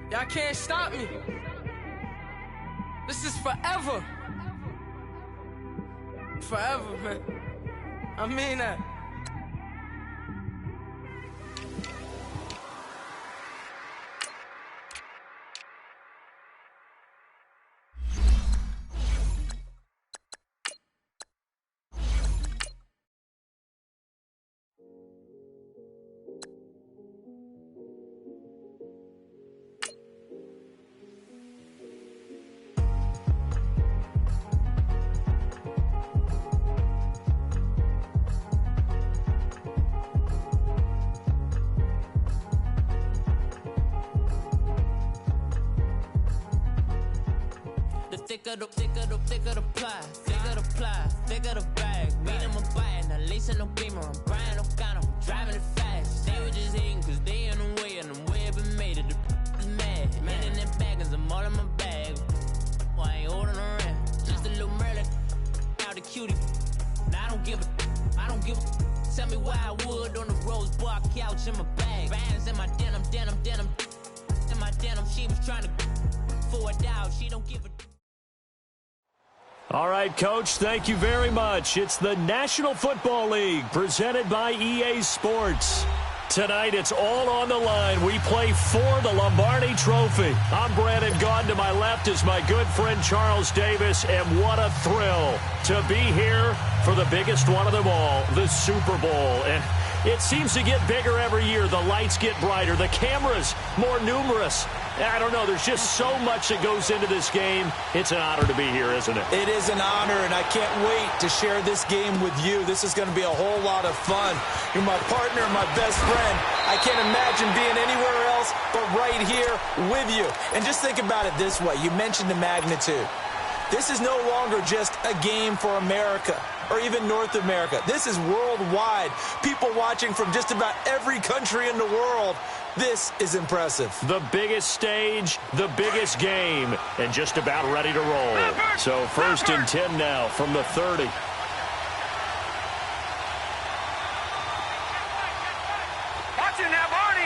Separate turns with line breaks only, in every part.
Y'all can't stop me. This is forever. Forever, man. I mean that.
Thicker the pie, thicker the bag. Beat him a bite, now lace in no beamer. I'm Brian, no gun, I'm driving it fast. They were just hating cause they in the way, and the way I've been made it, the is mad. Man in them baggins, I'm all in my bag. Well, I ain't holding around, just a little Merlin, out the cutie. Now I don't give a, tell me why I would on the rose bar couch in my bag. Bands in my denim, in my denim. She was trying to for it out, she don't give a.
All right, Coach, thank you very much. It's the National Football League presented by EA Sports. Tonight, it's all on the line. We play for the Lombardi Trophy. I'm Brandon Gaudin. To my left is my good friend Charles Davis, and what a thrill to be here for the biggest one of them all, the Super Bowl. And it seems to get bigger every year. The lights get brighter. The cameras more numerous. I don't know. There's just so much that goes into this game. It's an honor to be here, isn't it?
It is an honor, and I can't wait to share this game with you. This is going to be a whole lot of fun. You're my partner, my best friend. I can't imagine being anywhere else but right here with you. And just think about it this way. You mentioned the magnitude. This is no longer just a game for America or even North America. This is worldwide. People watching from just about every country in the world. This is impressive.
The biggest stage, the biggest game, and just about ready to roll. So 1st and 10 now from the 30.
Watching now, Barney.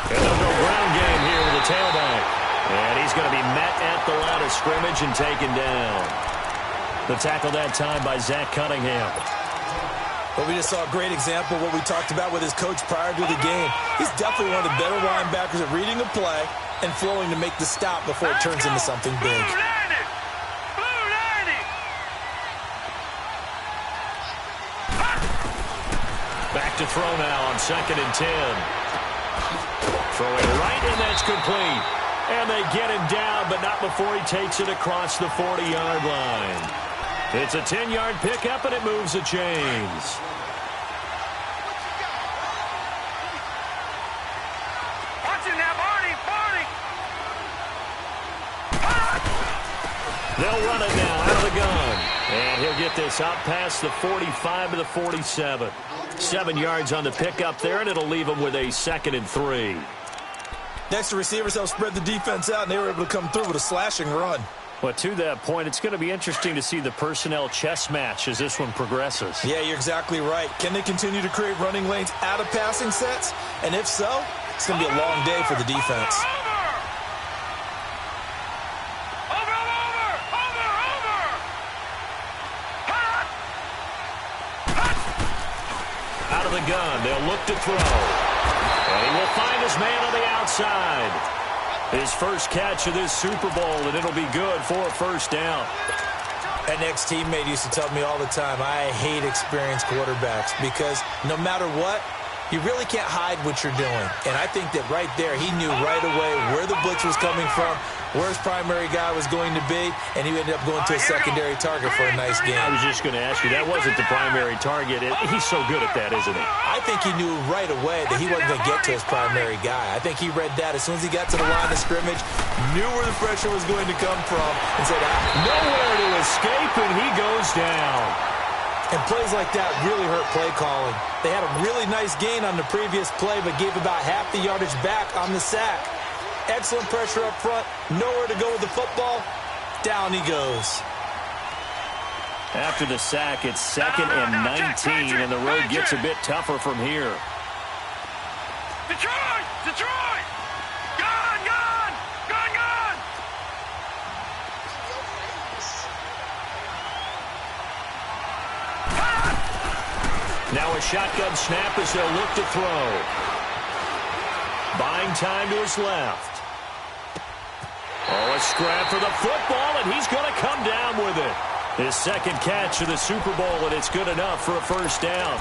And they'll go ground game here with the tailback. And he's going to be met at the line of scrimmage and taken down. The tackle that time by Zach Cunningham.
Well, we just saw a great example of what we talked about with his coach prior to the game. He's definitely one of the better linebackers at reading a play and flowing to make the stop before it turns into something big.
Back to throw now on 2nd and 10. Throwing right, and that's complete. And they get him down, but not before he takes it across the 40-yard line. It's a 10-yard pickup, and it moves the chains. They'll run it now out of the gun. And he'll get this out past the 45 to the 47. 7 yards on the pickup there, and it'll leave him with a 2nd and 3.
Next, the receivers help spread the defense out, and they were able to come through with a slashing run.
Well, to that point, it's going to be interesting to see the personnel chess match as this one progresses.
Yeah, you're exactly right. Can they continue to create running lanes out of passing sets? And if so, it's going to be a long day for the defense.
Out of the gun, they'll look to throw. And he will find his man on the outside. His first catch of this Super Bowl, and it'll be good for a first down.
An ex-teammate used to tell me all the time, I hate experienced quarterbacks because no matter what, you really can't hide what you're doing. And I think that right there, he knew right away where the blitz was coming from, where his primary guy was going to be, and he ended up going to a secondary target for a nice game.
I was just going to ask you, that wasn't the primary target. He's so good at that, isn't he?
I think he knew right away that he wasn't going to get to his primary guy. I think he read that as soon as he got to the line of scrimmage, knew where the pressure was going to come from, and said,
nowhere to escape, and he goes down.
And plays like that really hurt play calling. They had a really nice gain on the previous play, but gave about half the yardage back on the sack. Excellent pressure up front. Nowhere to go with the football. Down he goes.
After the sack, it's 2nd and 19, and the road gets a bit tougher from here.
Detroit! Detroit! Gone! Gone! Gone! Gone!
Now a shotgun snap as they'll look to throw. Buying time to his left. Oh, a scrap for the football, and he's going to come down with it. His second catch of the Super Bowl, and it's good enough for a first down.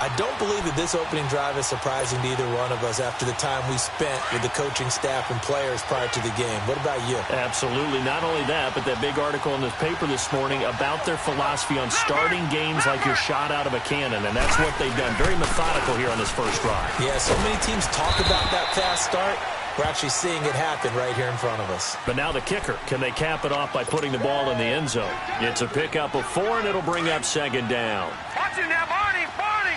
I don't believe that this opening drive is surprising to either one of us after the time we spent with the coaching staff and players prior to the game. What about you?
Absolutely. Not only that, but that big article in the paper this morning about their philosophy on starting games like you're shot out of a cannon, and that's what they've done. Very methodical here on this first drive.
Yeah, so many teams talk about that fast start. We're actually seeing it happen right here in front of us.
But now the kicker. Can they cap it off by putting the ball in the end zone? It's a pickup of 4, and it'll bring up 2nd down.
Watch it now, Barney! Barney!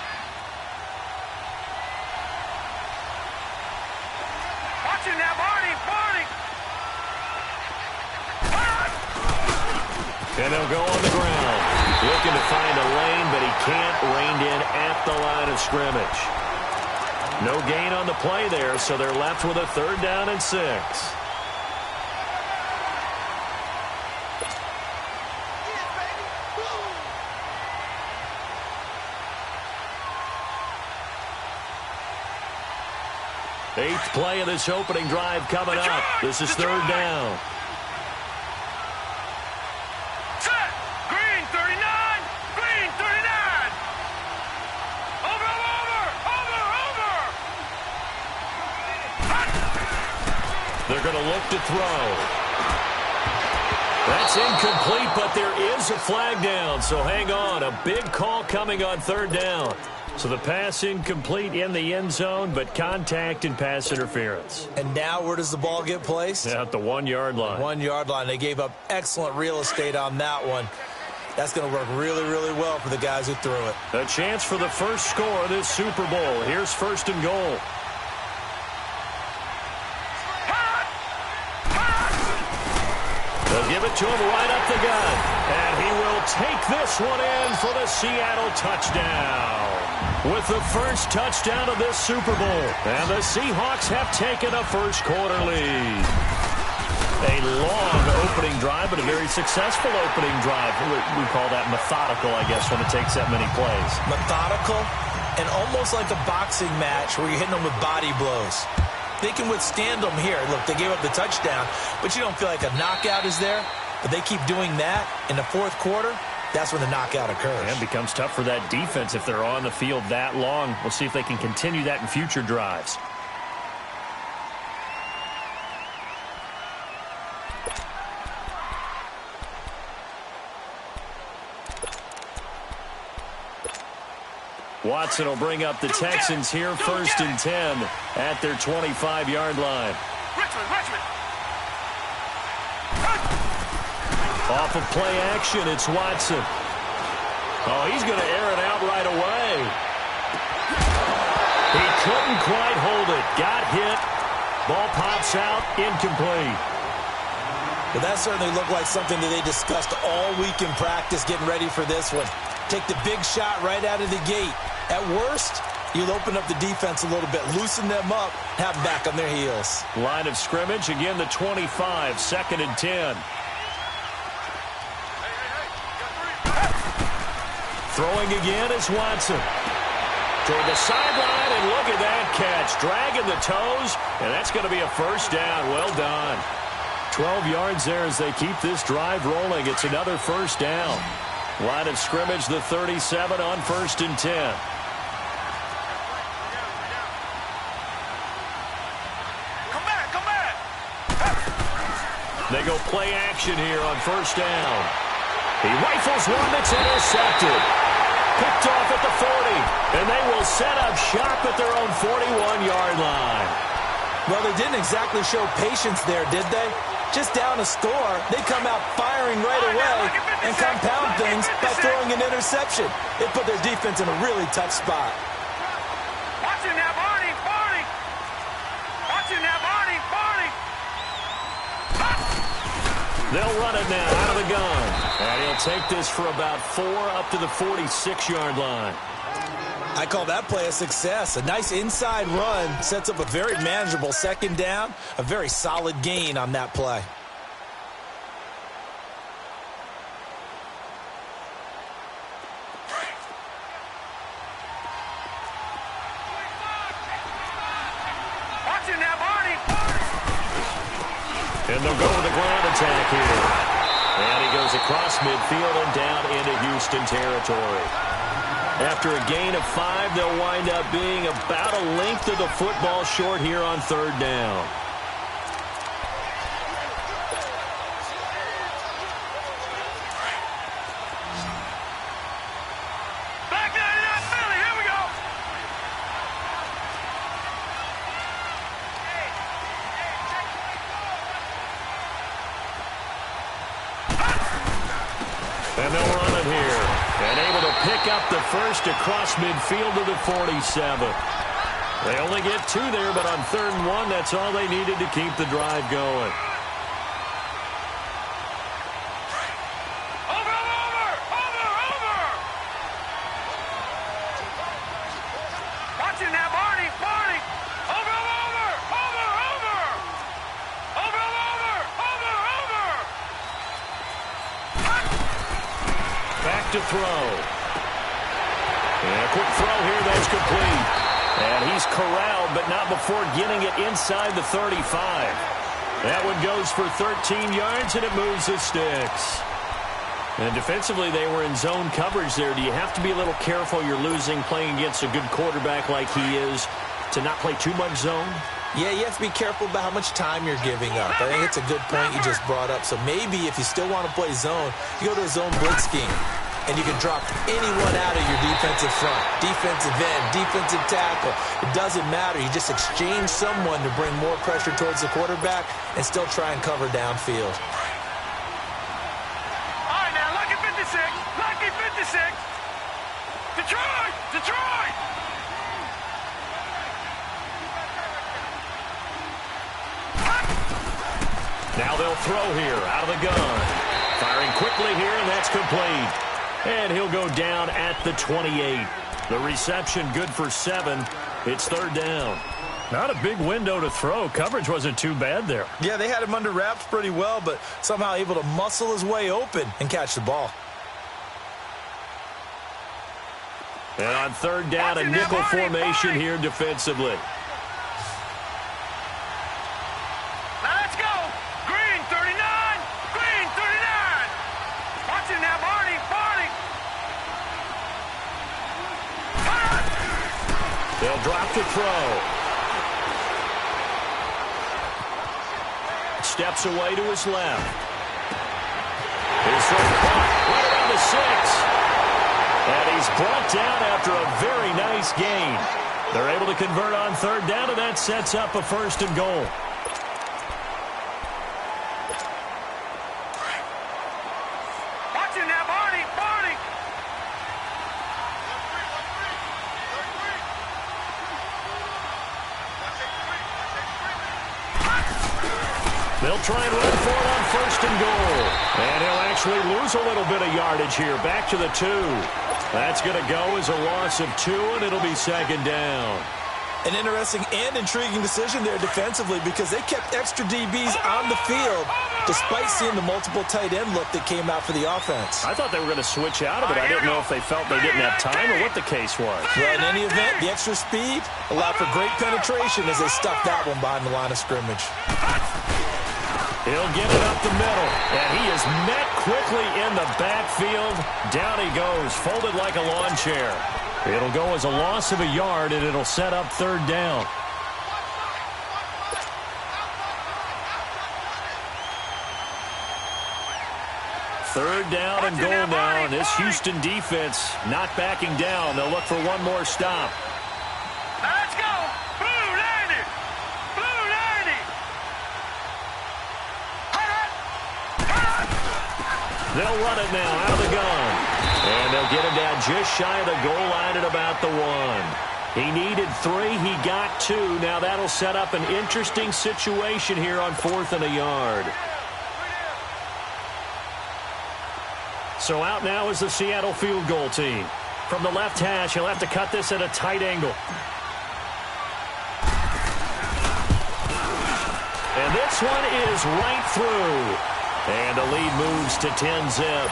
Watch it now, Barney! Barney!
And they'll go on the ground. Looking to find a lane, but he can't. Reined in at the line of scrimmage. No gain on the play there, so they're left with a 3rd down and 6. Eighth play of this opening drive coming up. This is 3rd down.
Set! Green 39! Green 39! Over!
They're going to look to throw. That's incomplete, but there is a flag down, so hang on. A big call coming on 3rd down. So the pass incomplete in the end zone, but contact and pass interference.
And now where does the ball get placed?
Yeah, at the 1-yard line.
1-yard line. They gave up excellent real estate on that one. That's going to work really, really well for the guys who threw it.
A chance for the first score of this Super Bowl. Here's 1st and goal. They'll give it to him right up the gun. And he will take this one in for the Seattle touchdown. With the first touchdown of this Super Bowl. And the Seahawks have taken a first-quarter lead. A long opening drive, but a very successful opening drive. We call that methodical, I guess, when it takes that many plays.
Methodical and almost like a boxing match where you're hitting them with body blows. They can withstand them here. Look, they gave up the touchdown, but you don't feel like a knockout is there. But they keep doing that in the 4th quarter. That's when the knockout occurs.
And it becomes tough for that defense if they're on the field that long. We'll see if they can continue that in future drives. Watson will bring up the Texans here, 1st and 10 at their 25-yard line.
Richmond!
Off of play action, it's Watson. Oh, he's going to air it out right away. He couldn't quite hold it. Got hit. Ball pops out, incomplete.
Well, that certainly looked like something that they discussed all week in practice getting ready for this one. Take the big shot right out of the gate. At worst, you'll open up the defense a little bit, loosen them up, have them back on their heels.
Line of scrimmage, again the 25, 2nd and 10. Throwing again is Watson. Toward the sideline, and look at that catch. Dragging the toes, and that's going to be a first down. Well done. 12 yards there as they keep this drive rolling. It's another first down. Line of scrimmage, the 37 on 1st and 10.
Come back!
They go play action here on 1st down. He rifles one that's intercepted. Picked off at the 40. And they will set up shop at their own 41-yard line.
Well, they didn't exactly show patience there, did they? Just down a score, they come out firing right away and compound things by throwing an interception. It put their defense in a really tough spot.
Watch it now, Barney! Watch it now, Barney!
They'll run it now out of the gun. And he'll take this for about 4 up to the 46-yard line.
I call that play a success. A nice inside run sets up a very manageable second down. A very solid gain on that play.
And they'll go with a ground attack here. And he goes across midfield and down into Houston territory. After a gain of 5, they'll wind up being about a length of the football short here on third down. And they'll run it here. And able to pick up the first across midfield to the 47. They only get 2 there, but on 3rd and 1, that's all they needed to keep the drive going. To throw. And a quick throw here, that's complete. And he's corralled, but not before getting it inside the 35. That one goes for 13 yards, and it moves the sticks. And defensively, they were in zone coverage there. Do you have to be a little careful? You're losing playing against a good quarterback like he is to not play too much zone?
Yeah, you have to be careful about how much time you're giving up. I think it's a good point you just brought up. So maybe if you still want to play zone, you go to a zone blitz scheme. And you can drop anyone out of your defensive front, defensive end, defensive tackle. It doesn't matter. You just exchange someone to bring more pressure towards the quarterback and still try and cover downfield.
All right, now, lucky 56. Lucky 56. Detroit! Detroit!
Now they'll throw here out of the gun. Firing quickly here, and that's complete. And he'll go down at the 28. The reception good for 7. It's 3rd down.
Not a big window to throw. Coverage wasn't too bad there.
Yeah, they had him under wraps pretty well, but somehow able to muscle his way open and catch the ball.
And on 3rd down, a nickel formation here defensively. They'll drop to throw. Steps away to his left. His throw caught right around the 6. And he's brought down after a very nice gain. They're able to convert on 3rd down, and that sets up a 1st and goal. They'll try and run for it on 1st and goal. And he'll actually lose a little bit of yardage here. Back to the 2. That's going to go as a loss of 2, and it'll be 2nd down.
An interesting and intriguing decision there defensively because they kept extra DBs on the field despite seeing the multiple tight end look that came out for the offense.
I thought they were going to switch out of it. I didn't know if they felt they didn't have time or what the case was.
Well, in any event, the extra speed allowed for great penetration as they stuffed that one behind the line of scrimmage.
He'll get it up the middle, and he is met quickly in the backfield. Down he goes, folded like a lawn chair. It'll go as a loss of a yard, and it'll set up 3rd down. Third down and goal now, and this Houston defense not backing down. They'll look for one more stop.
Let's go! Blue 90! Blue 90!
They'll run it now out of the gun. And they'll get him down just shy of the goal line at about the 1. He needed 3. He got 2. Now that'll set up an interesting situation here on 4th and a yard. So out now is the Seattle field goal team. From the left hash, he'll have to cut this at a tight angle. And this one is right through. And the lead moves to 10-zip.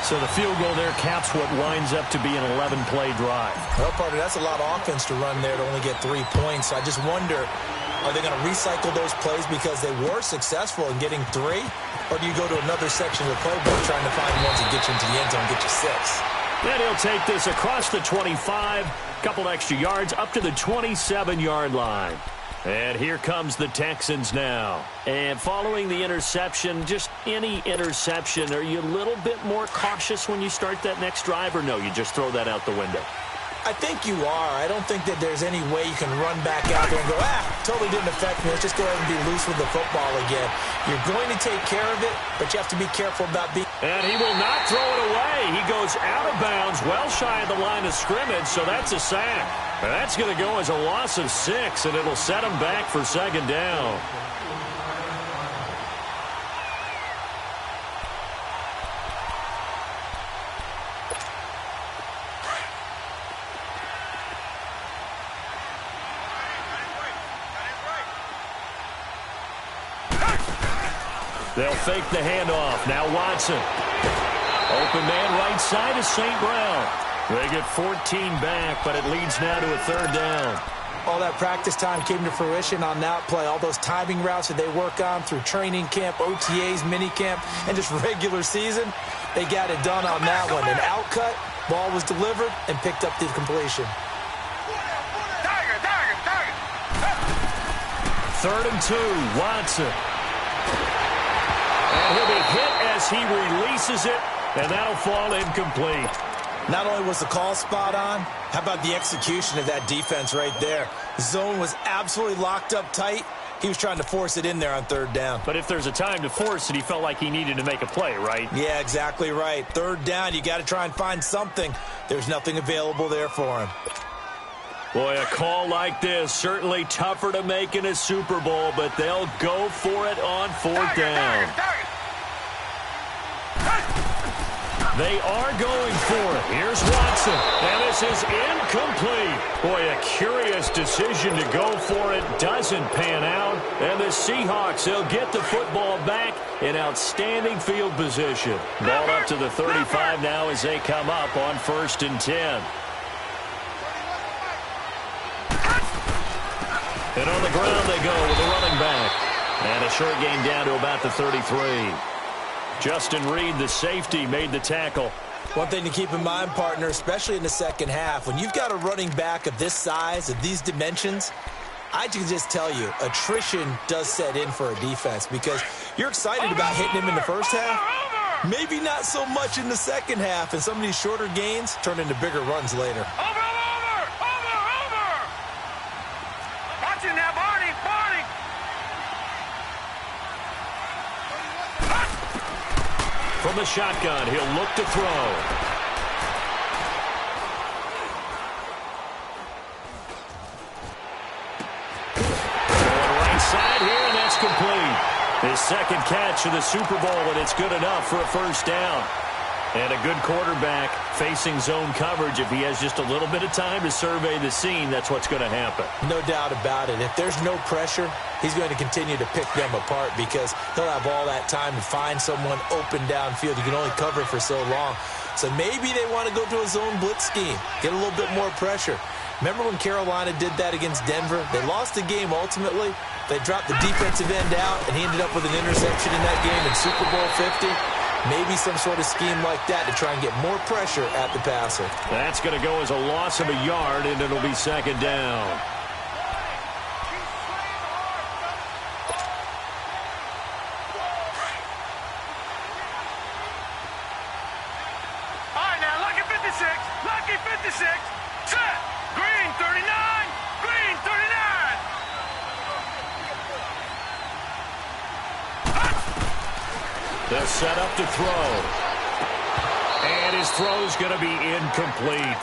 So the field goal there caps what winds up to be an 11-play drive.
Well, partner, that's a lot of offense to run there to only get 3 points. I just wonder, are they going to recycle those plays because they were successful in getting 3? Or do you go to another section of the playbook trying to find ones that get you into the end zone and get you 6?
Then he'll take this across the 25, couple extra yards up to the 27-yard line. And here comes the Texans now. And following the interception, just any interception, are you a little bit more cautious when you start that next drive, or no, you just throw that out the window?
I think you are. I don't think that there's any way you can run back out there and go, totally didn't affect me. Let's just go ahead and be loose with the football again. You're going to take care of it, but you have to be careful about being...
And he will not throw it away. He goes out of bounds, well shy of the line of scrimmage, so that's a sack. And that's going to go as a loss of 6, and it'll set him back for second down. They'll fake the handoff. Now Watson. Open man right side is St. Brown. They get 14 back, but it leads now to a third down.
All that practice time came to fruition on that play. All those timing routes that they work on through training camp, OTAs, minicamp, and just regular season, they got it done on that one. An outcut, ball was delivered, and picked up the completion.
Third and 2, Watson. And he'll be hit as he releases it, and that'll fall incomplete.
Not only was the call spot on, how about the execution of that defense right there? The zone was absolutely locked up tight. He was trying to force it in there on third down.
But if there's a time to force it, he felt like he needed to make a play, right?
Yeah, exactly right. Third down, you got to try and find something. There's nothing available there for him.
Boy, a call like this, certainly tougher to make in a Super Bowl, but they'll go for it on fourth down. They are going for it. Here's Watson, and this is incomplete. Boy, a curious decision to go for it. Doesn't pan out. And the Seahawks, they'll get the football back in outstanding field position. Ball up to the 35 now as they come up on 1st and 10. And on the ground they go with the running back. And a short gain down to about the 33. Justin Reed, the safety, made the tackle.
One thing to keep in mind, partner, especially in the second half, when you've got a running back of this size, of these dimensions, I can just tell you, attrition does set in for a defense because you're excited about hitting him in the first half. Maybe not so much in the second half, and some of these shorter gains turn into bigger runs later.
Watching that, Barney.
From the shotgun, he'll look to throw. Going right side here, and that's complete. His second catch of the Super Bowl, and it's good enough for a first down. And a good quarterback facing zone coverage. If he has just a little bit of time to survey the scene, that's what's going to happen.
No doubt about it. If there's no pressure, he's going to continue to pick them apart because he'll have all that time to find someone open downfield. You can only cover for so long. So maybe they want to go to a zone blitz scheme, get a little bit more pressure. Remember when Carolina did that against Denver? They lost the game ultimately. They dropped the defensive end out, and he ended up with an interception in that game in Super Bowl 50. Maybe some sort of scheme like that to try and get more pressure at the passer.
That's going to go as a loss of a yard, and it'll be second down.
All right, now, lucky 56. Set. Green 39. Green 39.
They'll set up to throw. And his throw's going to be incomplete.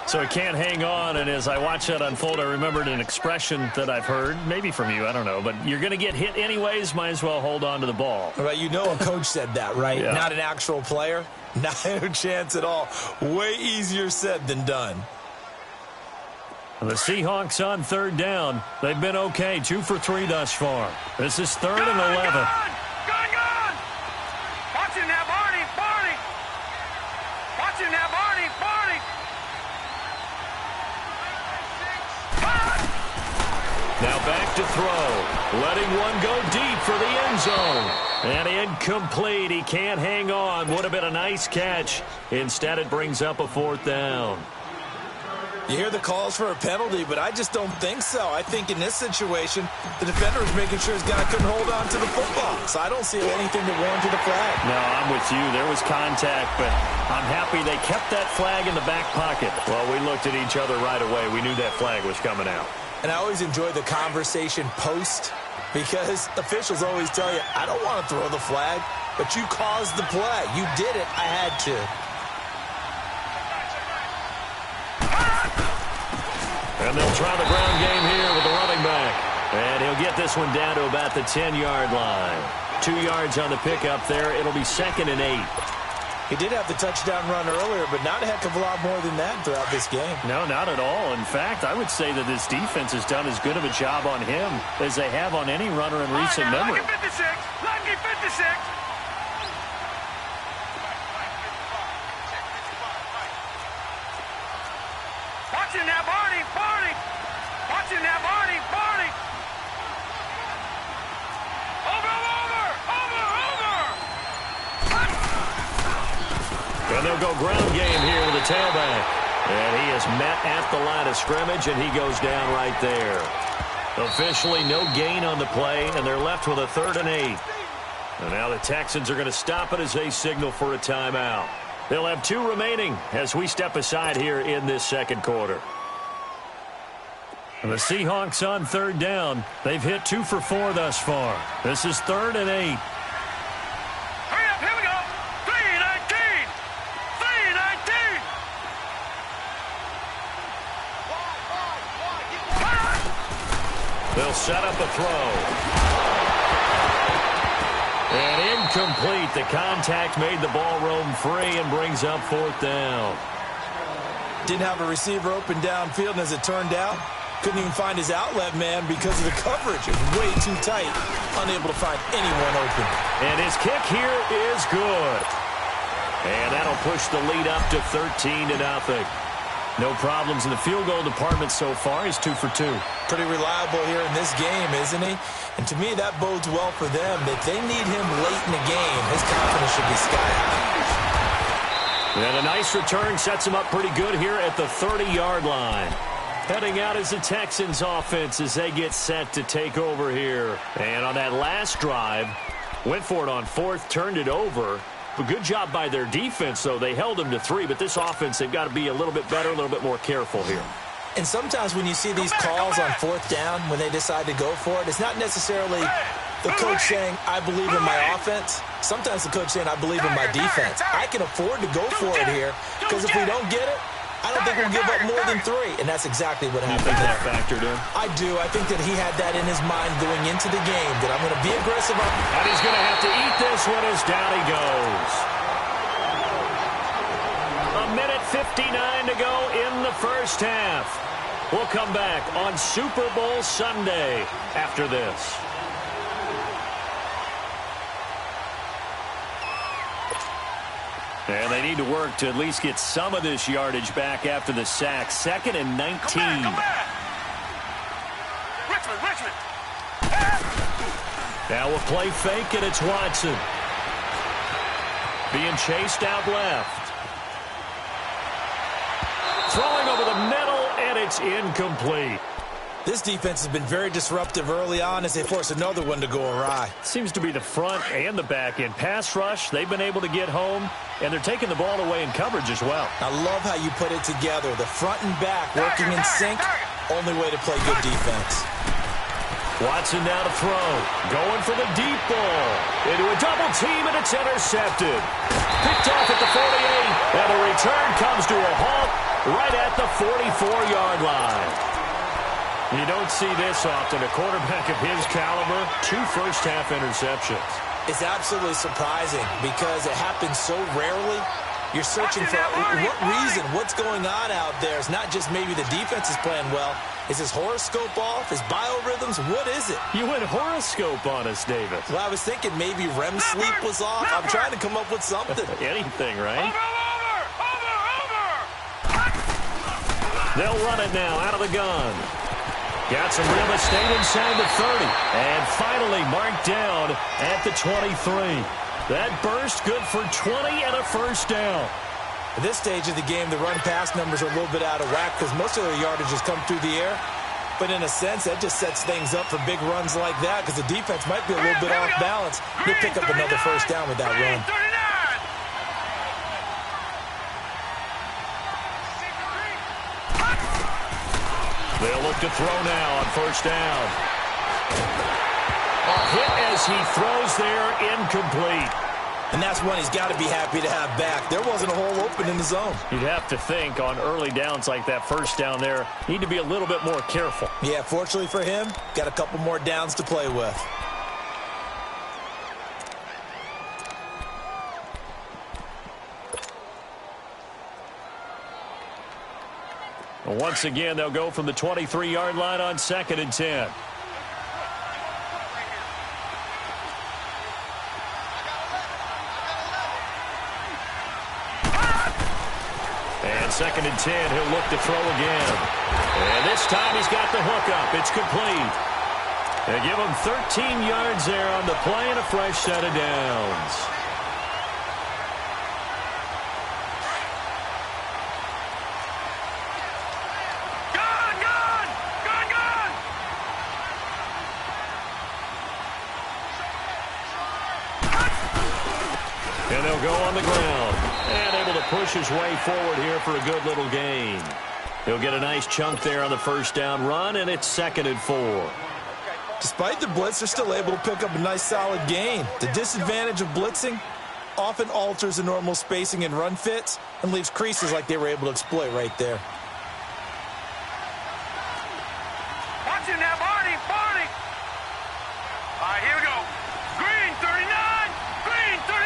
So it can't hang on, and as I watch that unfold, I remembered an expression that I've heard, maybe from you, I don't know, but you're going to get hit anyways, might as well hold on to the ball.
Right, you know a coach said that, right?
Yeah. Not
an actual player. Not a chance at all. Way easier said than done.
The Seahawks on third down. They've been okay, 2 for 3 thus far. This is third and 11.
Gone! Watch him now, Barney! Watch him now, Barney!
Now back to throw. Letting one go deep for the end zone. And incomplete. He can't hang on. Would have been a nice catch. Instead, it brings up a 4th down.
You hear the calls for a penalty, but I just don't think so. I think in this situation, the defender was making sure his guy couldn't hold on to the football. So I don't see anything that warranted a flag.
No, I'm with you. There was contact, but I'm happy they kept that flag in the back pocket. Well, we looked at each other right away. We knew that flag was coming out.
And I always enjoy the conversation post because officials always tell you, I don't want to throw the flag, but you caused the play. You did it. I had to.
And they'll try the ground game here with the running back. And he'll get this one down to about the 10-yard line. 2 yards on the pickup there. It'll be 2nd and 8.
He did have the touchdown run earlier, but not a heck of a lot more than that throughout this game.
No, not at all. In fact, I would say that this defense has done as good of a job on him as they have on any runner in recent memory.
Lucky 56! Lucky 56! Watch him now, Barney! Watch him now, Barney!
And they'll go ground game here with the tailback. And he is met at the line of scrimmage, and he goes down right there. Officially no gain on the play, and they're left with a 3rd and 8. And now the Texans are going to stop it as they signal for a timeout. They'll have 2 remaining as we step aside here in this second quarter. And the Seahawks on third down. They've hit 2 for 4 thus far. This is 3rd and 8.
Hurry up, here we go! 3:19!
They'll set up a throw. And incomplete. The contact made the ball roam free and brings up 4th down.
Didn't have a receiver open downfield, and as it turned out, couldn't even find his outlet man because of the coverage. It was way too tight, unable to find anyone open.
And his kick here is good. And that'll push the lead up to 13-0. No problems in the field goal department so far. He's 2 for 2.
Pretty reliable here in this game, isn't he? And to me, that bodes well for them. If they need him late in the game, his confidence should be sky high.
And a nice return sets him up pretty good here at the 30-yard line. Heading out is the Texans offense as they get set to take over here. And on that last drive, went for it on 4th, turned it over. A good job by their defense, though. They held them to 3, but this offense, they've got to be a little bit better, a little bit more careful here.
And sometimes when you see these calls on 4th down, when they decide to go for it, it's not necessarily the coach saying, I believe in my offense. Sometimes the coach saying, I believe in my defense. I can afford to go for it here because if we don't get it, I don't think we'll give up more than 3. And that's exactly what happened there.
That factored in?
I do. I think that he had that in his mind going into the game, that I'm going to be aggressive.
And he's going to have to eat this one as down he goes. 1:59 to go in the first half. We'll come back on Super Bowl Sunday after this. And they need to work to at least get some of this yardage back after the sack. 2nd and 19.
Richmond!
Now a play fake, and it's Watson. Being chased out left. Throwing over the middle, and it's incomplete.
This defense has been very disruptive early on as they force another one to go awry.
Seems to be the front and the back end. Pass rush, they've been able to get home, and they're taking the ball away in coverage as well.
I love how you put it together. The front and back working in sync, only way to play good defense.
Watson now to throw. Going for the deep ball. Into a double team, and it's intercepted. Picked off at the 48, and the return comes to a halt
right at the 44-yard line. You don't see this often. A quarterback of his caliber, 2 first-half interceptions.
It's absolutely surprising because it happens so rarely. You're searching for what reason, what's going on out there. It's not just maybe the defense is playing well. Is his horoscope off? His biorhythms? What is it?
You went horoscope on us, David.
Well, I was thinking maybe REM sleep was off. I'm trying to come up with something.
Anything, right?
Over!
They'll run it now out of the gun. Got some real estate inside the 30. And finally marked down at the 23. That burst good for 20 and a first down.
At this stage of the game, the run-pass numbers are a little bit out of whack because most of their yardage has come through the air. But in a sense, that just sets things up for big runs like that because the defense might be a little bit off balance. They'll pick up another first down with that run.
They'll look to throw now on first down. A hit as he throws there, incomplete.
And that's one he's got to be happy to have back. There wasn't a hole open in the zone.
You'd have to think on early downs like that first down there, need to be a little bit more careful.
Yeah, fortunately for him, got a couple more downs to play with.
Once again, they'll go from the 23-yard line on 2nd and 10. And 2nd and 10, he'll look to throw again. And this time he's got the hook up. It's complete. They give him 13 yards there on the play and a fresh set of downs. And they'll go on the ground. And able to push his way forward here for a good little gain. He'll get a nice chunk there on the first down run, and it's 2nd and 4.
Despite the blitz, they're still able to pick up a nice solid gain. The disadvantage of blitzing often alters the normal spacing and run fits and leaves creases like they were able to exploit right there.
Watch him now, Barney! All right, here we go. Green, 39! Green, 39!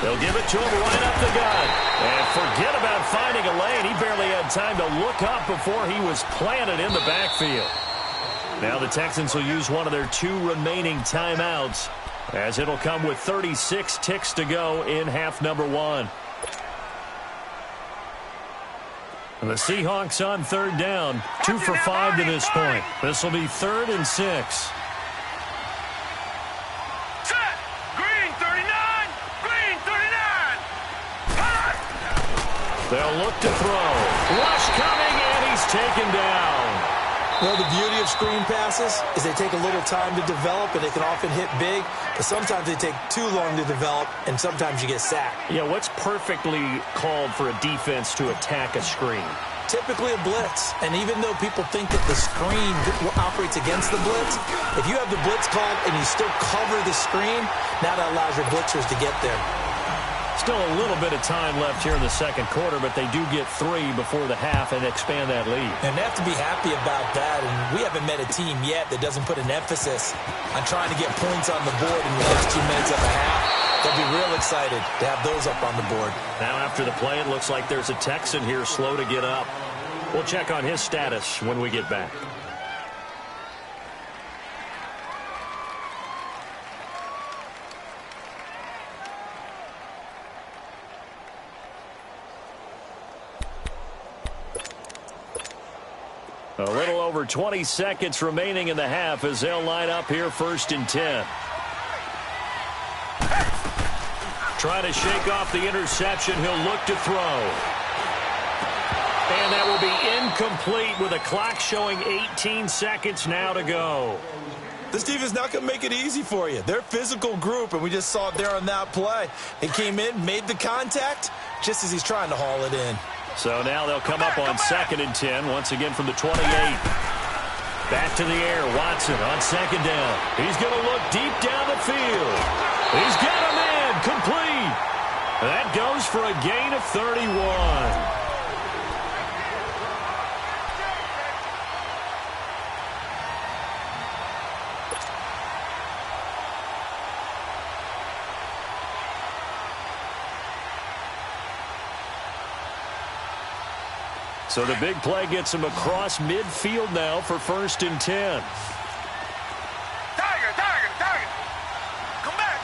They'll give it to him right up the gut. And forget about finding a lane. He barely had time to look up before he was planted in the backfield. Now the Texans will use one of their 2 remaining timeouts, as it'll come with 36 ticks to go in half number 1. And the Seahawks on 3rd down, 2 for 5 to this point. This will be 3rd and 6. They'll look to throw. Rush coming, and he's taken down.
Well, the beauty of screen passes is they take a little time to develop, and they can often hit big, but sometimes they take too long to develop, and sometimes you get sacked.
Yeah, what's perfectly called for a defense to attack a screen?
Typically a blitz, and even though people think that the screen operates against the blitz, if you have the blitz called and you still cover the screen, now that allows your blitzers to get there.
Still a little bit of time left here in the second quarter, but they do get 3 before the half and expand that lead.
And they have to be happy about that, and we haven't met a team yet that doesn't put an emphasis on trying to get points on the board in the last 2 minutes of the half. They'll be real excited to have those up on the board.
Now after the play, it looks like there's a Texan here slow to get up. We'll check on his status when we get back. A little over 20 seconds remaining in the half as they'll line up here 1st and 10. Trying to shake off the interception. He'll look to throw. And that will be incomplete with a clock showing 18 seconds now to go.
This team is not going to make it easy for you. They're a physical group, and we just saw it there on that play. He came in, made the contact, just as he's trying to haul it in.
So now they'll come up on 2nd and 10, once again from the 28. Back to the air, Watson on 2nd down. He's going to look deep down the field. He's got him in, complete. That goes for a gain of 31. So the big play gets him across midfield now for 1st and 10.
Tiger. Come back.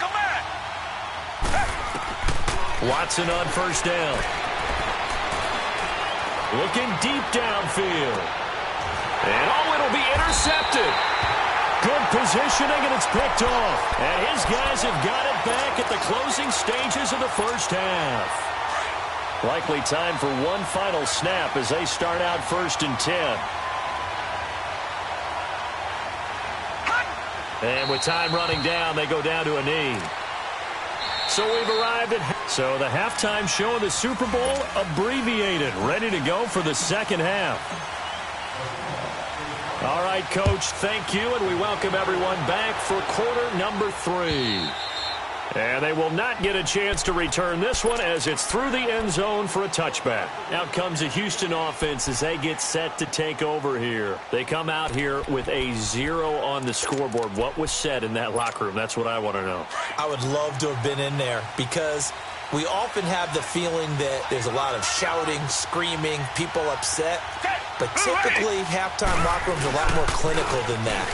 Watson on 1st down. Looking deep downfield. And it'll be intercepted. Good positioning, and it's picked off. And his guys have got it back at the closing stages of the first half. Likely time for one final snap as they start out 1st and 10. And with time running down, they go down to a knee. So we've arrived at... So the halftime show of the Super Bowl abbreviated, ready to go for the second half. All right, Coach, thank you, and we welcome everyone back for quarter number 3. And they will not get a chance to return this one as it's through the end zone for a touchback. Out comes the Houston offense as they get set to take over here. They come out here with a 0 on the scoreboard. What was said in that locker room? That's what I want to know.
I would love to have been in there because we often have the feeling that there's a lot of shouting, screaming, people upset. But typically, halftime locker rooms are a lot more clinical than that.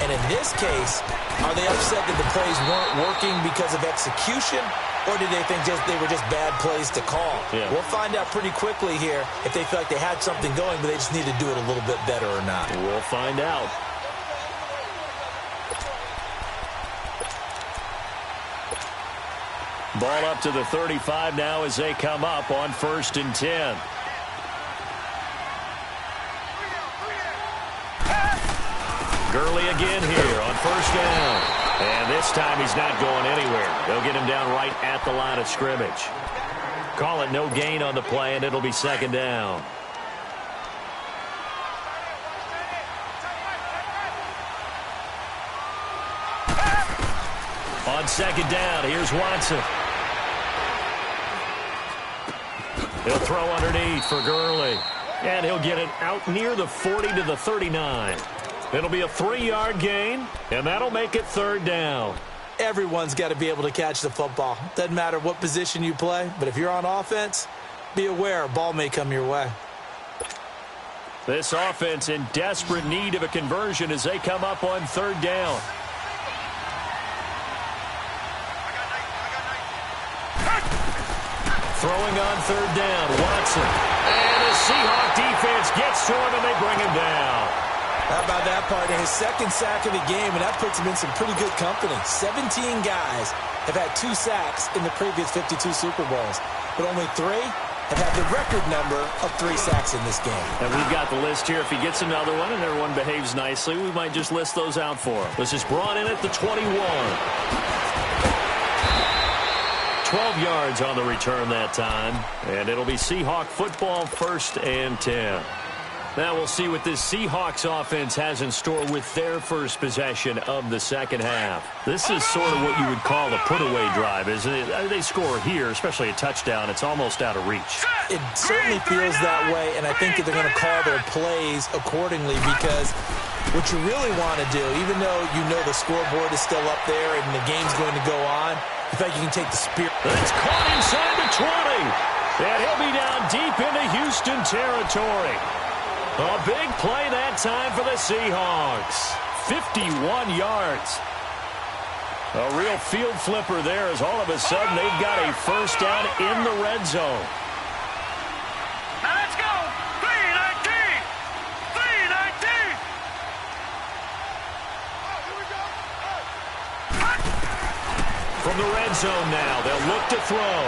And in this case, are they upset that the plays weren't working because of execution, or did they think they were just bad plays to call?
Yeah.
We'll find out pretty quickly here if they feel like they had something going, but they just need to do it a little bit better or not.
We'll find out. Ball up to the 35 now as they come up on 1st and 10. Gurley again here on 1st down. And this time he's not going anywhere. They'll get him down right at the line of scrimmage. Call it no gain on the play, and it'll be 2nd down. On 2nd down, here's Watson. He'll throw underneath for Gurley. And he'll get it out near the 40 to the 39. It'll be a 3-yard gain, and that'll make it 3rd down.
Everyone's got to be able to catch the football. Doesn't matter what position you play, but if you're on offense, be aware a ball may come your way.
This offense in desperate need of a conversion as they come up on 3rd down. Throwing on 3rd down, Watson. And the Seahawk defense gets to him, and they bring him down.
How about that part? His 2nd sack of the game, and that puts him in some pretty good company. 17 guys have had 2 sacks in the previous 52 Super Bowls, but only 3 have had the record number of 3 sacks in this game.
And we've got the list here. If he gets another one and everyone behaves nicely, we might just list those out for him. This is brought in at the 21. 12 yards on the return that time, and it'll be Seahawk football, 1st and 10. Now we'll see what this Seahawks offense has in store with their first possession of the second half. This is sort of what you would call a put-away drive, isn't it? They score here, especially a touchdown. It's almost out of reach.
It certainly feels that way, and I think that they're going to call their plays accordingly because what you really want to do, even though you know the scoreboard is still up there and the game's going to go on, in fact, you can take the spirit.
It's caught inside the 20, and he'll be down deep into Houston territory. A big play that time for the Seahawks. 51 yards. A real field flipper there as all of a sudden they've got a 1st down in the red zone.
Now let's go. 3-19. 3-19.
From the red zone now, they'll look to throw.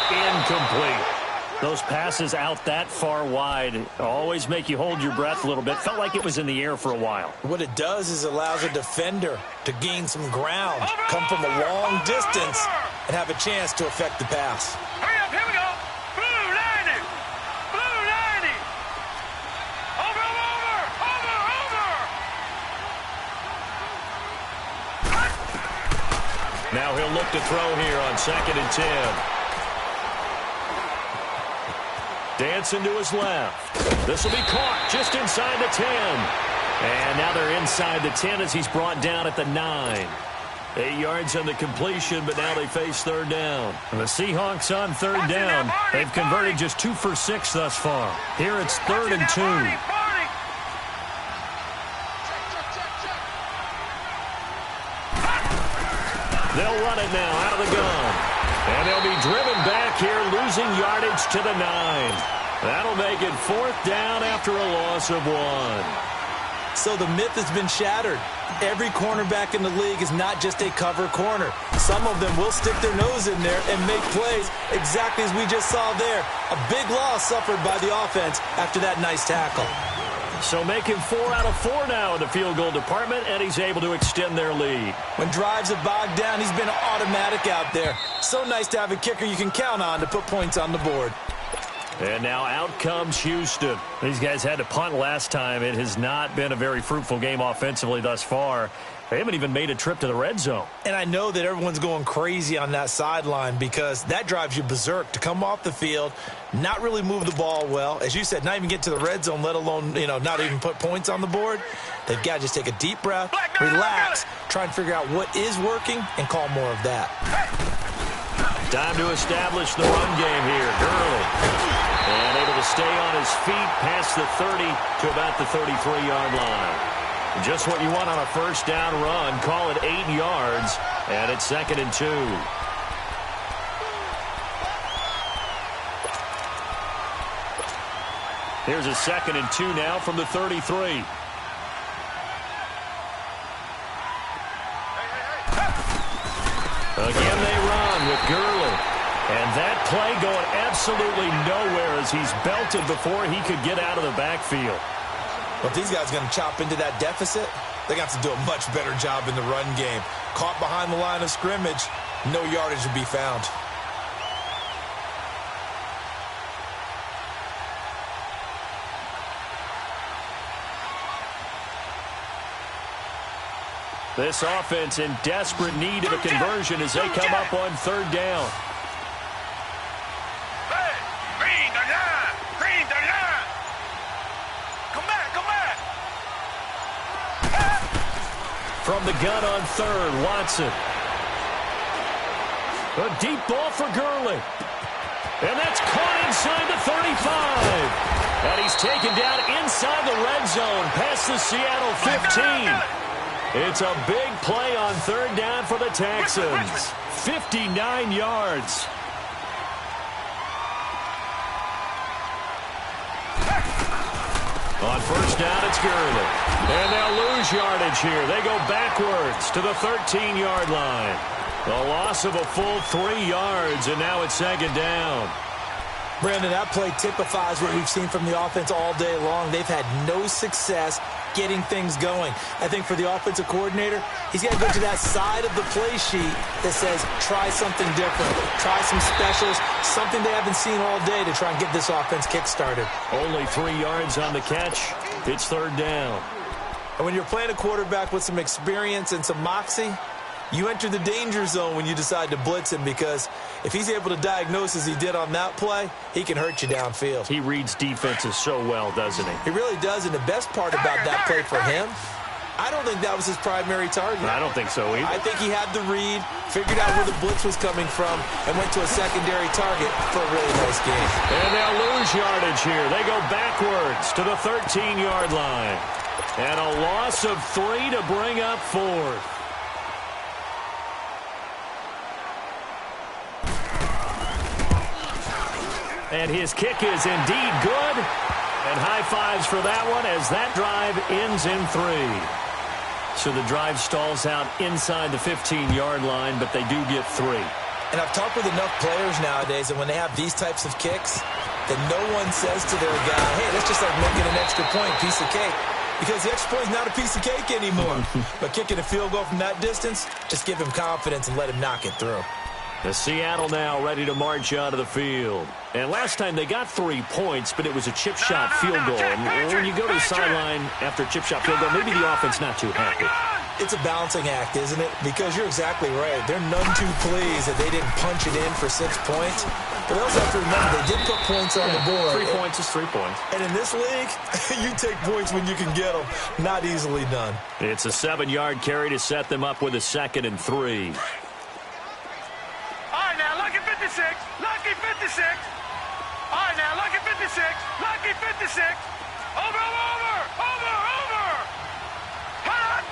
Incomplete. Those passes out that far wide always make you hold your breath a little bit. Felt like it was in the air for a while.
What it does is allows a defender to gain some ground, come from a long distance, and have a chance to affect the pass.
Hurry up, here we go. Blue 90. Blue 90. Over.
Now he'll look back to throw here on 2nd and 10. Dancing to his left. This will be caught just inside the 10. And now they're inside the 10 as he's brought down at the 9. 8 yards on the completion, but now they face 3rd down. And the Seahawks on 3rd down. They've converted just 2 for 6 thus far. Here it's 3rd and 2. They'll run it now out of the gun. And they'll be driven back here, losing yardage to the 9. That'll make it 4th down after a loss of 1.
So the myth has been shattered. Every cornerback in the league is not just a cover corner. Some of them will stick their nose in there and make plays exactly as we just saw there. A big loss suffered by the offense after that nice tackle.
So making 4 out of 4 now in the field goal department, and he's able to extend their lead.
When drives have bogged down, he's been automatic out there. So nice to have a kicker you can count on to put points on the board.
And now out comes Houston. These guys had to punt last time. It has not been a very fruitful game offensively thus far. They haven't even made a trip to the red zone.
And I know that everyone's going crazy on that sideline because that drives you berserk to come off the field, not really move the ball well. As you said, not even get to the red zone, let alone, not even put points on the board. They've got to just take a deep breath, relax, try and figure out what is working, and call more of that.
Time to establish the run game here. Gurley. And able to stay on his feet past the 30 to about the 33-yard line. Just what you want on a 1st down run. Call it 8 yards, and it's 2nd and 2. Here's a 2nd and 2 now from the 33. Again they run with Gurley. And that play going absolutely nowhere as he's belted before he could get out of the backfield.
Well, if these guys are going to chop into that deficit, they're going to have to do a much better job in the run game. Caught behind the line of scrimmage, no yardage to be found.
This offense in desperate need of a conversion as they come up on 3rd down. From the gun on 3rd, Watson. A deep ball for Gurley. And that's caught inside the 35. And he's taken down inside the red zone past the Seattle 15. It's a big play on 3rd down for the Texans. 59 yards. On 1st down, it's Gurley. And they'll lose yardage here. They go backwards to the 13-yard line. A loss of a full 3 yards, and now it's 2nd down.
Brandon, that play typifies what we've seen from the offense all day long. They've had no success getting things going. I think for the offensive coordinator, he's got to go to that side of the play sheet that says, try something different. Try some specials, something they haven't seen all day to try and get this offense kick-started.
Only 3 yards on the catch. It's 3rd down.
And when you're playing a quarterback with some experience and some moxie, you enter the danger zone when you decide to blitz him, because if he's able to diagnose as he did on that play, he can hurt you downfield.
He reads defenses so well, doesn't he?
He really does, and the best part about that play for him, I don't think that was his primary target.
I don't think so either.
I think he had the read, figured out where the blitz was coming from, and went to a secondary target for a really nice game.
And they'll lose yardage here. They go backwards to the 13-yard line. And a loss of 3 to bring up 4th. And his kick is indeed good. And high fives for that one as that drive ends in 3. So the drive stalls out inside the 15-yard line, but they do get 3.
And I've talked with enough players nowadays that when they have these types of kicks, that no one says to their guy, hey, that's just like making an extra point, piece of cake. Because the extra point is not a piece of cake anymore. But kicking a field goal from that distance, just give him confidence and let him knock it through.
The Seattle now ready to march out of the field. And last time they got 3 points, but it was a chip shot field goal. And when you go to the sideline after a chip shot field goal, maybe the offense not too happy.
It's a balancing act, isn't it? Because you're exactly right. They're none too pleased that they didn't punch it in for 6 points. But they also have to remember they did put points on the board.
3 points is 3 points.
And in this league, you take points when you can get them. Not easily done.
It's a 7-yard carry to set them up with a 2nd and 3.
All right, now, lucky 56. Lucky 56. All right, now, lucky 56. Lucky 56. Over. Hot.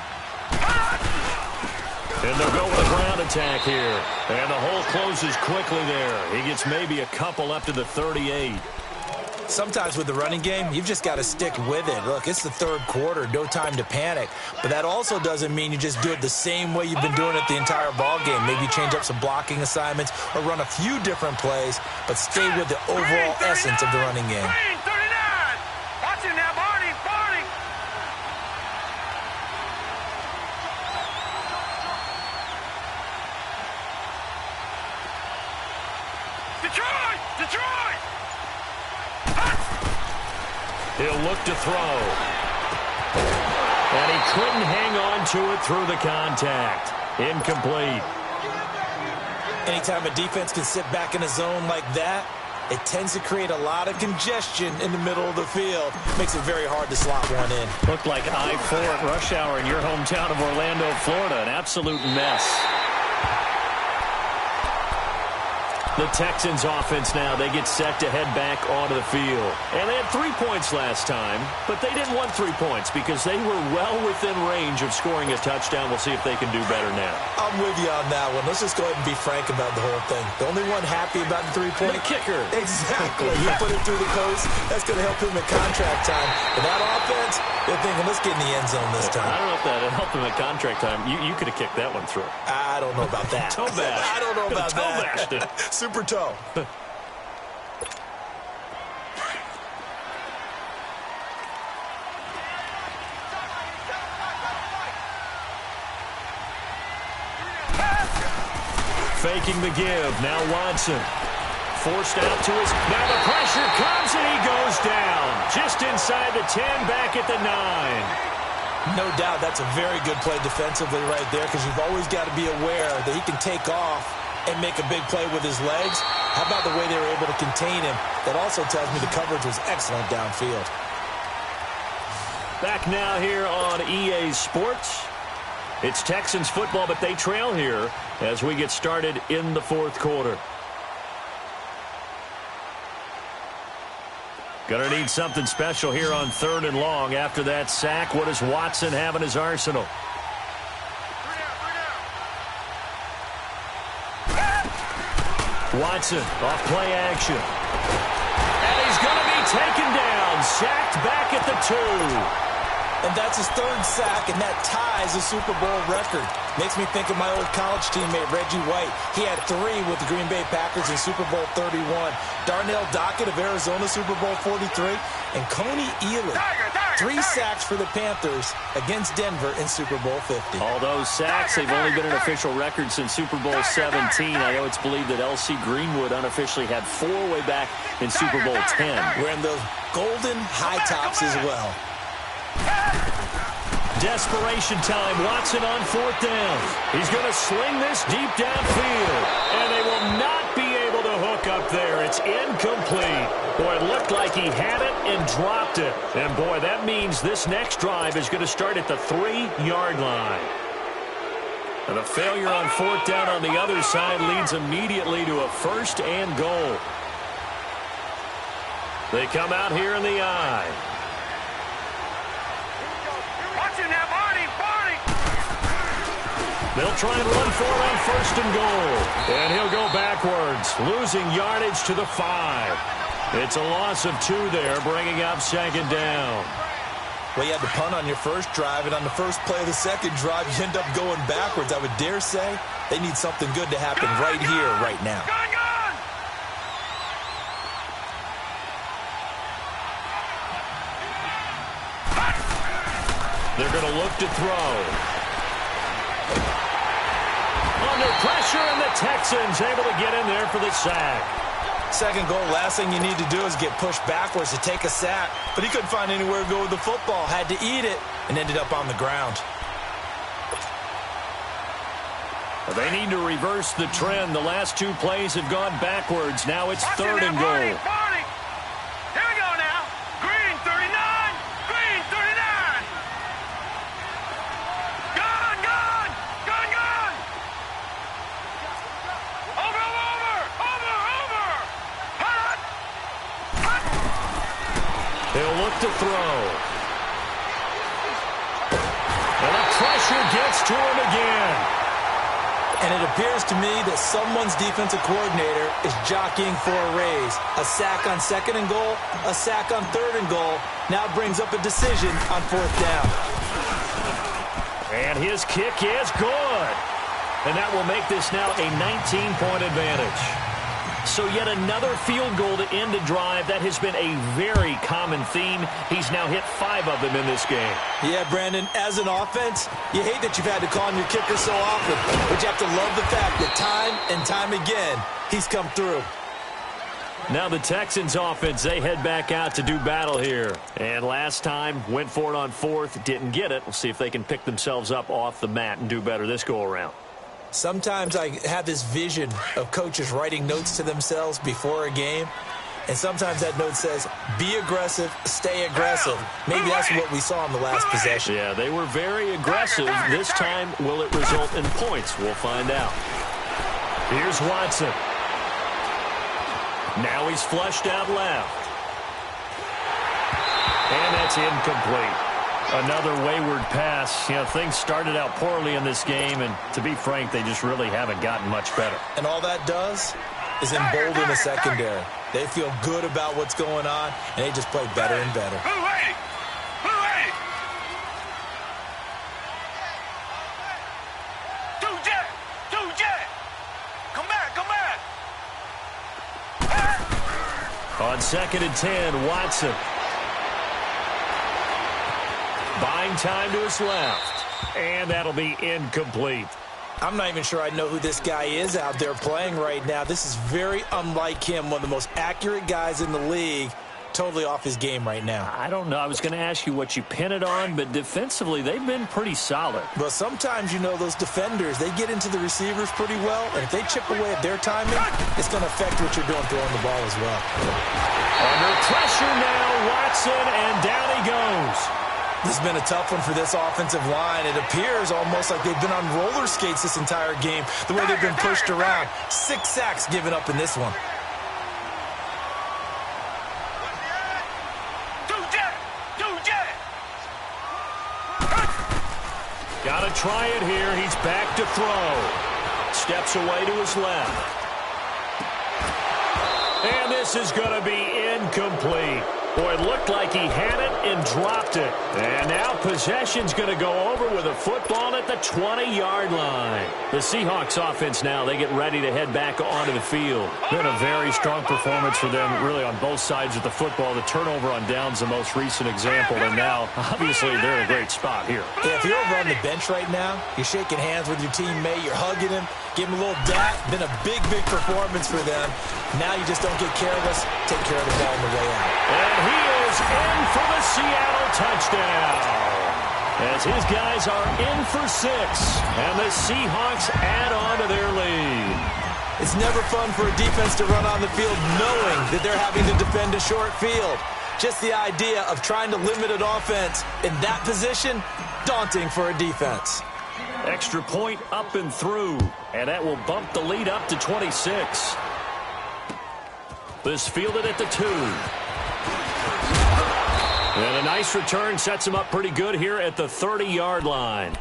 And they'll go with a ground attack here. And the hole closes quickly there. He gets maybe a couple up to the 38.
Sometimes with the running game, you've just got to stick with it. Look, it's the 3rd quarter, no time to panic. But that also doesn't mean you just do it the same way you've been doing it the entire ball game. Maybe change up some blocking assignments or run a few different plays, but stay with the overall essence of the running game.
Green 39. Watch it now, Barney. Detroit.
He'll look to throw. And he couldn't hang on to it through the contact. Incomplete.
Anytime a defense can sit back in a zone like that, it tends to create a lot of congestion in the middle of the field. Makes it very hard to slot one in.
Looked like I-4 at rush hour in your hometown of Orlando, Florida. An absolute mess. The Texans offense now, they get set to head back onto the field. And they had 3 points last time, but they didn't want 3 points because they were well within range of scoring a touchdown. We'll see if they can do better now.
I'm with you on that one. Let's just go ahead and be frank about the whole thing. The only one happy about the 3-point
the kicker.
Exactly. He put it through the post. That's going to help him at contract time. But that offense, they're thinking, let's get in the end zone this time.
I don't know if that helped him at contract time. You could have kicked that one through.
I don't know about that.
Toe bash.
I don't know about
toe
that.
Bashed it.
Super toe.
Faking the give. Now Watson. Forced out to his... Now the pressure comes and he goes down. Just inside the 10, back at the 9.
No doubt that's a very good play defensively right there because you've always got to be aware that he can take off and make a big play with his legs. How about the way they were able to contain him? That also tells me the coverage was excellent downfield.
Back now here on EA Sports. It's Texans football, but they trail here as we get started in the 4th quarter. Gonna need something special here on 3rd and long. After that sack, what does Watson have in his arsenal? Watson off play action. And he's gonna be taken down. Sacked back at the 2.
And that's his 3rd sack, and that ties a Super Bowl record. Makes me think of my old college teammate, Reggie White. He had 3 with the Green Bay Packers in Super Bowl 31. Darnell Dockett of Arizona, Super Bowl 43. And Coney Ealy, 3 sacks for the Panthers against Denver in Super Bowl 50.
All those sacks, they've only been an official record since Super Bowl 17. I know it's believed that L.C. Greenwood unofficially had 4 way back in Super Bowl 10.
Wearing those golden high tops as well.
Desperation time. Watson on 4th down. He's going to sling this deep downfield. And they will not be able to hook up there. It's incomplete. Boy, it looked like he had it and dropped it. And boy, that means this next drive is going to start at the 3-yard line. And a failure on 4th down on the other side leads immediately to a 1st and goal. They come out here in the eye. They'll try and run for it on 1st and goal. And he'll go backwards, losing yardage to the 5. It's a loss of 2 there, bringing up 2nd down.
Well, you had to punt on your first drive, and on the first play of the second drive, you end up going backwards. I would dare say they need something good to happen right here, right now.
They're going to look to throw. Under pressure, and the Texans able to get in there for the sack.
2nd goal, last thing you need to do is get pushed backwards to take a sack. But he couldn't find anywhere to go with the football. Had to eat it and ended up on the ground.
They need to reverse the trend. The last two plays have gone backwards. Now it's third and goal.
Here we go now. Green 39. Green 39. Gone, gone. Gone, gone. Over. Hut.
They'll look to throw. And the pressure gets to him again.
And it appears to me that someone's defensive coordinator is jockeying for a raise. A sack on second and goal, a sack on third and goal. Now brings up a decision on fourth down.
And his kick is good. And that will make this now a 19-point advantage. So yet another field goal to end a drive. That has been a very common theme. He's now hit 5 of them in this game.
Yeah, Brandon, as an offense, you hate that you've had to call on your kicker so often, but you have to love the fact that time and time again, he's come through.
Now the Texans offense, they head back out to do battle here. And last time, went for it on fourth, didn't get it. We'll see if they can pick themselves up off the mat and do better this go-around.
Sometimes I have this vision of coaches writing notes to themselves before a game, and sometimes that note says, be aggressive, stay aggressive. Maybe that's what we saw in the last possession.
Yeah, they were very aggressive. This time, will it result in points? We'll find out. Here's Watson. Now he's flushed out left. And that's incomplete. Another wayward pass. You know, things started out poorly in this game, and to be frank, they just really haven't gotten much better.
And all that does is embolden the secondary. They feel good about what's going on, and they just play better and better.
Who ready? Two jet. Come back.
On second and 10, Watson. Buying time to his left. And that'll be incomplete.
I'm not even sure I know who this guy is out there playing right now. This is very unlike him, one of the most accurate guys in the league. Totally off his game right now.
I don't know. I was going to ask you what you pin it on, but defensively, they've been pretty solid.
Well, sometimes, you know, those defenders, they get into the receivers pretty well, and if they chip away at their timing, it's going to affect what you're doing throwing the ball as well.
Under pressure now, Watson, and down he goes.
This has been a tough one for this offensive line. It appears almost like they've been on roller skates this entire game, the way they've been pushed around. 6 sacks given up in this one.
Got to try it here. He's back to throw. Steps away to his left. And this is going to be incomplete. Boy, it looked like he had it and dropped it. And now possession's going to go over with a football at the 20-yard line. The Seahawks offense now, they get ready to head back onto the field. Been a very strong performance for them, really, on both sides of the football. The turnover on down's the most recent example, and now, obviously, they're in a great spot here.
Yeah, if you're over on the bench right now, you're shaking hands with your teammate, you're hugging him, give him a little dap. Been a big, big performance for them. Now you just don't get careless, take care of the ball on the way out.
And he is in for the Seattle touchdown. As his guys are in for 6, and the Seahawks add on to their lead.
It's never fun for a defense to run on the field knowing that they're having to defend a short field. Just the idea of trying to limit an offense in that position, daunting for a defense.
Extra point up and through, and that will bump the lead up to 26. This fielded at the 2. And a nice return sets him up pretty good here at the 30-yard line.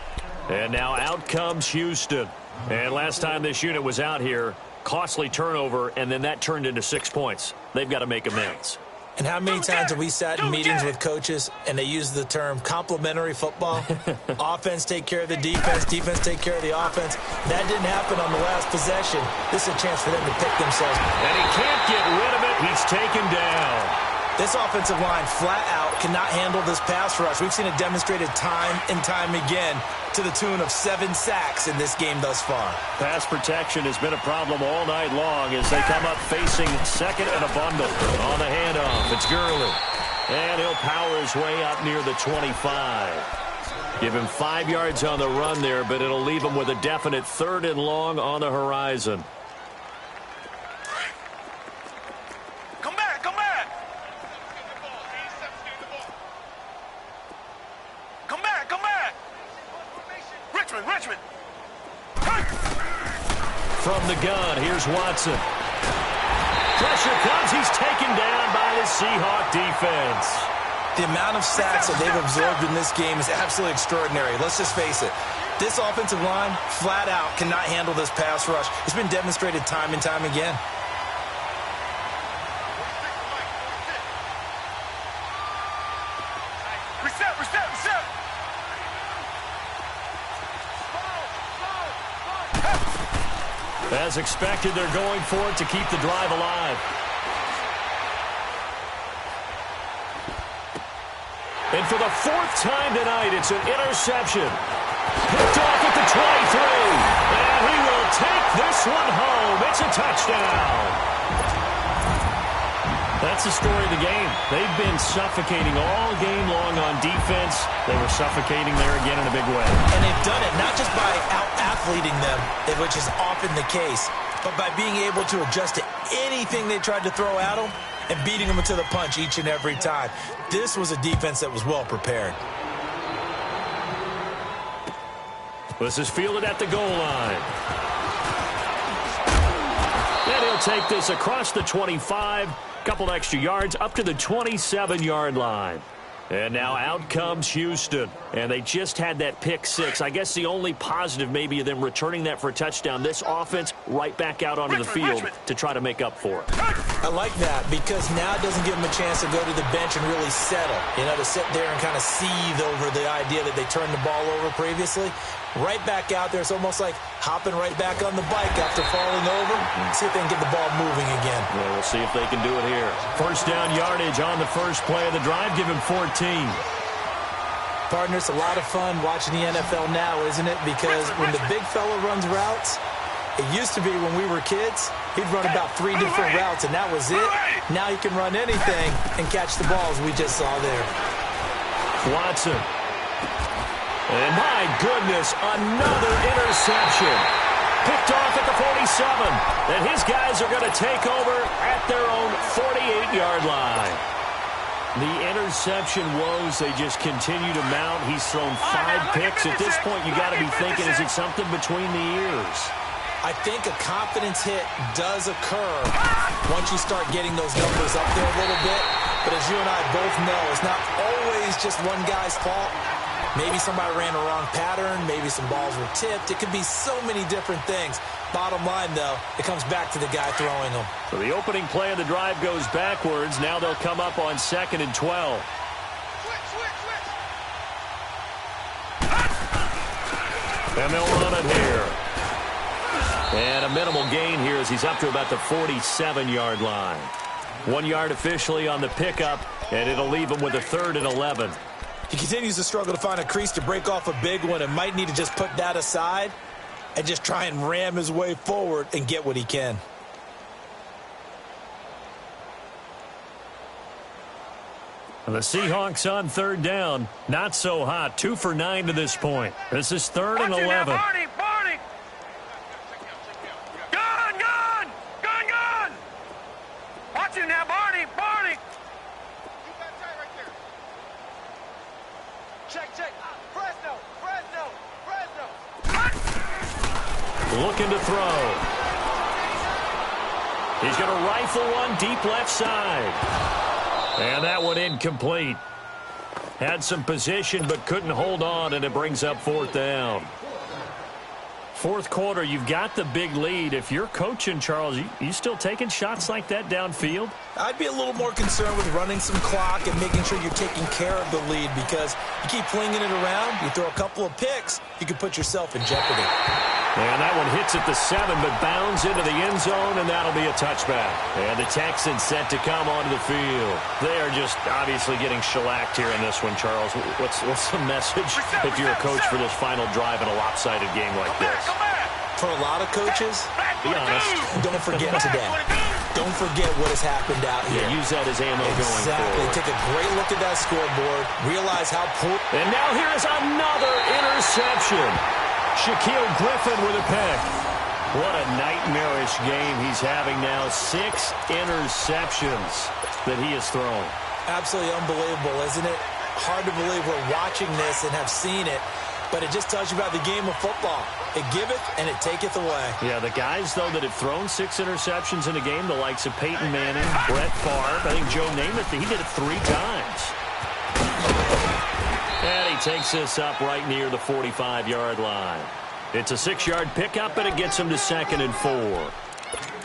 And now out comes Houston. And last time this unit was out here, costly turnover, and then that turned into 6 points. They've got to make amends.
And how many times have we sat in meetings with coaches and they use the term complementary football? Offense take care of the defense, defense take care of the offense. That didn't happen on the last possession. This is a chance for them to pick themselves.
And he can't get rid of it. He's taken down.
This offensive line flat out cannot handle this pass rush. We've seen it demonstrated time and time again to the tune of 7 sacks in this game thus far.
Pass protection has been a problem all night long as they come up facing second and a bundle. On the handoff, it's Gurley. And he'll power his way up near the 25. Give him 5 yards on the run there, but it'll leave him with a definite 3rd and long on the horizon.
Come back, come back. Come back, come back. Richmond.
From the gun, here's Watson. Pressure comes. He's taken down by the Seahawk defense.
The amount of sacks that they've absorbed in this game is absolutely extraordinary. Let's just face it. This offensive line, flat out, cannot handle this pass rush. It's been demonstrated time and time again.
Reset.
As expected, they're going for it to keep the drive alive. And for the 4th time tonight, it's an interception. Picked off at the 23. And he will take this one home. It's a touchdown. That's the story of the game. They've been suffocating all game long on defense. They were suffocating there again in a big way.
And they've done it not just by out-athleting them, which is often the case, but by being able to adjust to anything they tried to throw at them and beating them to the punch each and every time. This was a defense that was well prepared.
This is fielded at the goal line. And he'll take this across the 25. Couple extra yards up to the 27-yard line. And now out comes Houston. And they just had that pick 6. I guess the only positive maybe of them returning that for a touchdown. This offense right back out onto the field to try to make up for it.
I like that because now it doesn't give them a chance to go to the bench and really settle. To sit there and kind of seethe over the idea that they turned the ball over previously. Right back out there. It's almost like hopping right back on the bike after falling over. See if they can get the ball moving again.
Well, we'll see if they can do it here. First down yardage on the first play of the drive. Give him 14.
Partner, it's a lot of fun watching the NFL now, isn't it? Because when the big fella runs routes, it used to be when we were kids, he'd run about 3 different routes, and that was it. Now he can run anything and catch the balls we just saw there.
Watson. And my goodness, another interception. Picked off at the 47. And his guys are going to take over at their own 48-yard line. The interception woes, they just continue to mount. He's thrown 5 picks. At this point, you got to be thinking, is it something between the ears?
I think a confidence hit does occur once you start getting those numbers up there a little bit. But as you and I both know, it's not always just one guy's fault. Maybe somebody ran a wrong pattern. Maybe some balls were tipped. It could be so many different things. Bottom line, though, it comes back to the guy throwing them.
So the opening play of the drive goes backwards. Now they'll come up on 2nd and 12. And they'll run it here. And a minimal gain here as he's up to about the 47-yard line. 1 yard officially on the pickup, and it'll leave him with a 3rd and 11.
He continues to struggle to find a crease to break off a big one and might need to just put that aside and just try and ram his way forward and get what he can.
The Seahawks on 3rd down. Not so hot. 2 for 9 to this point. This is 3rd and 11.
Barney! Gun! Watch it now, Barney! Check. Fresno!
Looking to throw. He's going to rifle one deep left side. And that one incomplete. Had some position but couldn't hold on, and it brings up 4th down. 4th quarter, you've got the big lead. If you're coaching, Charles, you still taking shots like that downfield?
I'd be a little more concerned with running some clock and making sure you're taking care of the lead because you keep flinging it around, you throw a couple of picks, you could put yourself in jeopardy.
And that one hits at the 7, but bounds into the end zone, and that'll be a touchback. And the Texans set to come onto the field. They are just obviously getting shellacked here in this one, Charles. What's the message if you're a coach for this final drive in a lopsided game like this?
For a lot of coaches,
be honest,
don't forget today. Don't forget what has happened out here.
Yeah, use that as ammo going
exactly.
forward.
take a great look at that scoreboard, realize how poor.
And now here is another interception. Shaquille Griffin with a pick. What a nightmarish game he's having now. 6 interceptions that he has thrown.
Absolutely unbelievable, isn't it? Hard to believe we're watching this and have seen it, but it just tells you about the game of football. It giveth and it taketh away.
Yeah, the guys, though, that have thrown 6 interceptions in a game, the likes of Peyton Manning, Brett Favre, I think Joe Namath, he did it 3 times. And he takes this up right near the 45-yard line. It's a 6-yard pickup, and it gets him to 2nd and 4.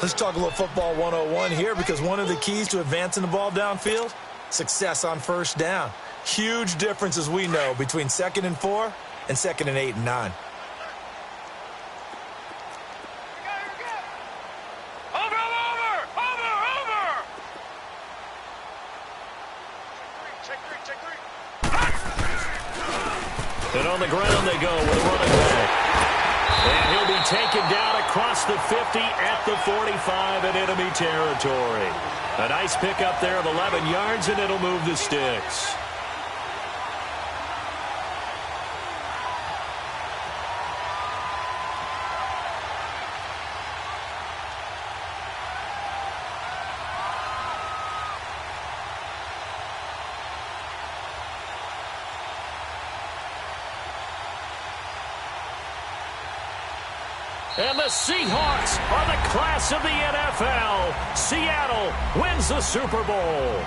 Let's talk a little football 101 here, because one of the keys to advancing the ball downfield, success on first down. Huge difference, as we know, between 2nd and 4 and 2nd and 8 and 9.
And on the ground they go with a running back. And he'll be taken down across the 50 at the 45 in enemy territory. A nice pickup there of 11 yards, and it'll move the sticks. And the Seahawks are the class of the NFL. Seattle wins the Super Bowl.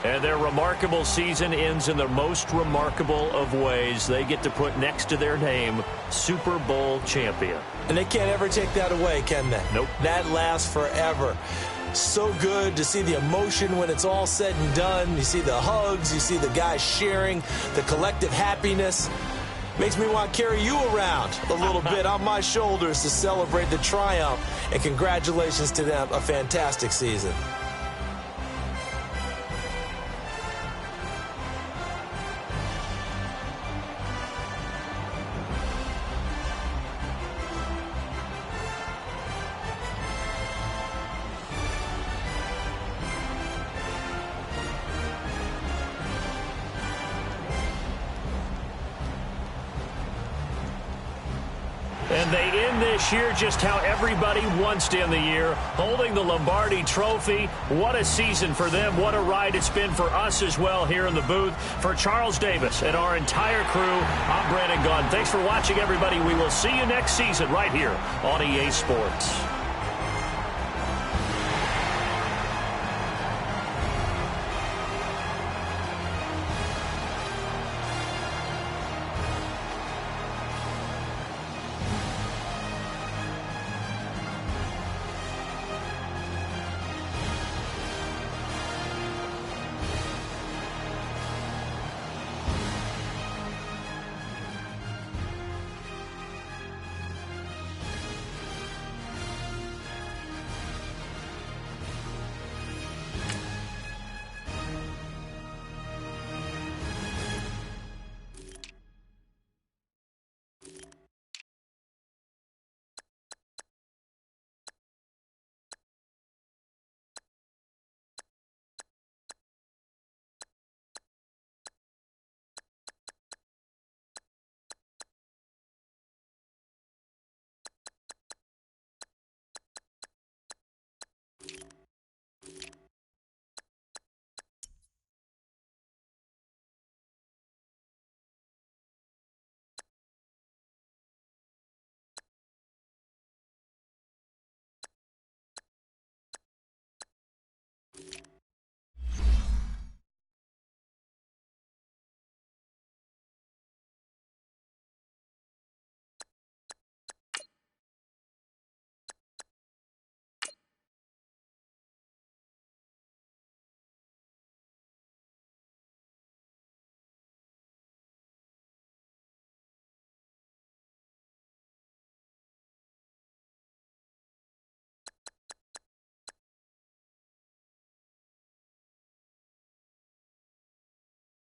And their remarkable season ends in the most remarkable of ways. They get to put next to their name, Super Bowl champion.
And they can't ever take that away, can they?
Nope.
That lasts forever. So good to see the emotion when it's all said and done. You see the hugs, you see the guys sharing, the collective happiness. Makes me want to carry you around a little bit on my shoulders to celebrate the triumph. And congratulations to them. A fantastic season.
And they end this year just how everybody wants to end the year, holding the Lombardi Trophy. What a season for them. What a ride it's been for us as well here in the booth. For Charles Davis and our entire crew, I'm Brandon Gunn. Thanks for watching, everybody. We will see you next season right here on EA Sports.